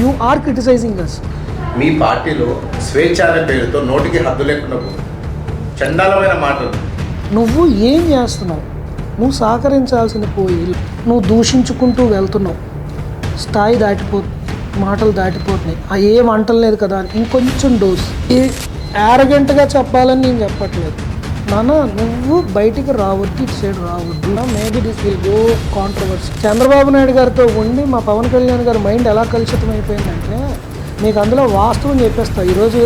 You are criticising అస్. మీ పార్టీలో స్వేచ్ఛ అనే పేరుతో నోటికి హద్దు లేకుండా చండాలమైన మాటలు. నువ్వు ఏం చేస్తున్నావు? నువ్వు సహకరించాల్సిన పోయి నువ్వు దూషించుకుంటూ వెళ్తున్నావు. స్థాయి మాటలు దాటిపోతున్నాయి. ఏం అంటలేదు కదా అని ఇంకొంచెం డోస్. యారగెంట్గా చెప్పాలని నేను చెప్పట్లేదు నాన్న, నువ్వు బయటికి రావద్దు, ఇటు సైడ్ రావద్దు. Maybe this will go controversy. Chandrababu Naidu గారితో ఉండి మా పవన్ కళ్యాణ్ గారి మైండ్ ఎలా కలుషితం అయిపోయిందంటే మీకు అందులో వాస్తవం చెప్పేస్తా ఈరోజు.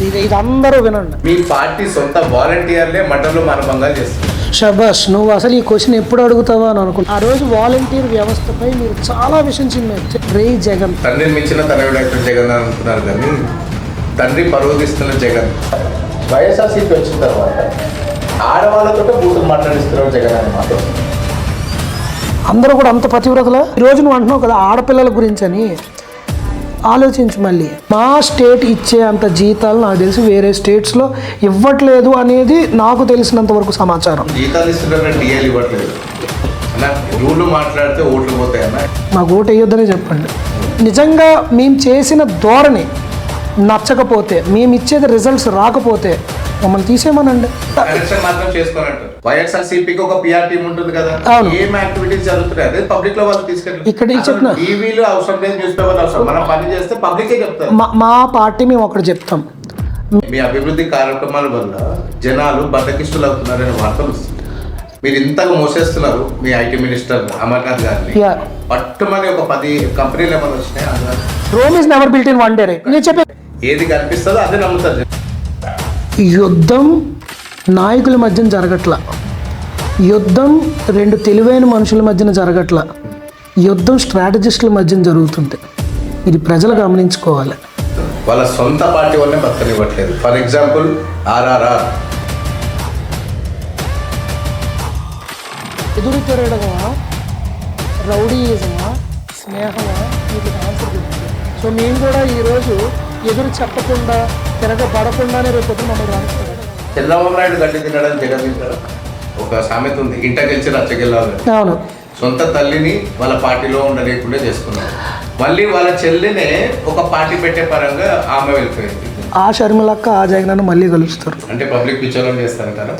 ఇది అందరూ వినండి. మీ పార్టీ సొంత వాలంటీర్లే మటన్లు మానభంగాలు చేస్తారు. షబాష్, నువ్వు అసలు ఈ క్వశ్చన్ ఎప్పుడు అడుగుతావా అని అనుకుంటా. ఆ రోజు వాలంటీర్ వ్యవస్థపై మీరు చాలా విషయం చిన్నారు. రే జగన్ తండ్రిని మించిన తనయుడైన జగన్ అనుకున్నారు కానీ తండ్రి పరువుదిస్తున్న జగన్. వైఎస్ఆర్సీపీ వచ్చిన తర్వాత ఆడవాళ్ళతో బూతులు మాట్లాడిస్తున్నారు జగన్ అని మాట. అందరూ కూడా అంత పతివ్రతలా. ఈరోజు నువ్వు అంటున్నావు కదా ఆడపిల్లల గురించి అని. ఆలోచించు మళ్ళీ. మా స్టేట్ ఇచ్చే అంత జీతాలు నాకు తెలిసి వేరే స్టేట్స్లో ఇవ్వట్లేదు అనేది నాకు తెలిసినంత వరకు సమాచారం. జీతాలు ఇస్తున్నారు, డిఏలు ఇవ్వట్లేదు. రూళ్ళు మాట్లాడితే ఓట్లు పోతాయన్నా. మాకు ఓటు వేయొద్దనే చెప్పండి. నిజంగా మేము చేసిన ధోరణి నచ్చకపోతే, మేము ఇచ్చేది రిజల్ట్స్ రాకపోతే మమ్మల్ని తీసేమనండి. మాత్రం చేసుకోనంటారు. వైఎస్ఆర్సీపీకి ఒక పిఆర్ టీం ఉంటుంది కదా, ఏం యాక్టివిటీస్ జరుగుతున్నాయి అదే పబ్లిక్ లో వాళ్ళు తీసుకెళ్ళి ఇక్కడ చెప్పిన టీవీలు అవసరం లేదు, న్యూస్ పేపర్లు అవసరం. మనం పని చేస్తే పబ్లికే చెప్తారు. మా పార్టీ మేము ఒకటి చెప్తాం. మీ అభివృద్ధి కార్యక్రమాల వల్ల జనాలు బద్దకిష్టులు అవుతున్నారనే వార్తలు వస్తుంది. మీరు ఇంతగా మోసేస్తున్నారు. మీ ఐటీ మినిస్టర్ అమర్నాథ్ గారిని పట్టుమని ఒక 10 కంపెనీలు ఏమైనా వచ్చినాయి. Rome is never built in one day. నేను చెప్పే ఏది కనిపిస్తుందో అదే నమ్ముతారు. యుద్ధం నాయకుల మధ్యన జరగట్ల, యుద్ధం 2 తెలివైన మనుషుల మధ్యన జరగట్ల, యుద్ధం స్ట్రాటజిస్టుల మధ్యన జరుగుతుంది. ఇది ప్రజలు గమనించుకోవాలి. వాళ్ళ సొంత పార్టీ వల్లనే బతకనివ్వట్లేదు. For example RRR. ఎదురు తిరగడమా, రౌడీయిజమా, స్నేహమా, మీకు ఆన్సర్ చెప్తుంది. సో మేము కూడా ఈరోజు ఎదురు చెప్పకుండా తిరగబడకుండానే రేపు మమ్మల్ని రాణిస్తాం. చంద్రబాబు నాయుడు గడ్డి తినడం జగన్ తింటాడు. ఒక సామెత ఉంది, ఇంట గెలిచి రచ్చగెళ్ళాలి. అవును. సొంత తల్లిని వాళ్ళ పార్టీలో ఉండలేకుండా చేసుకున్నారు. మళ్ళీ వాళ్ళ చెల్లినే ఒక పార్టీ పెట్టే పరంగా ఆమె వెళ్ళిపోయింది. ఆ షర్మిలక్క ఆ జగన్ మళ్ళీ కలుస్తారు. అంటే పబ్లిక్ పిక్చర్లో చేస్తారంటారా?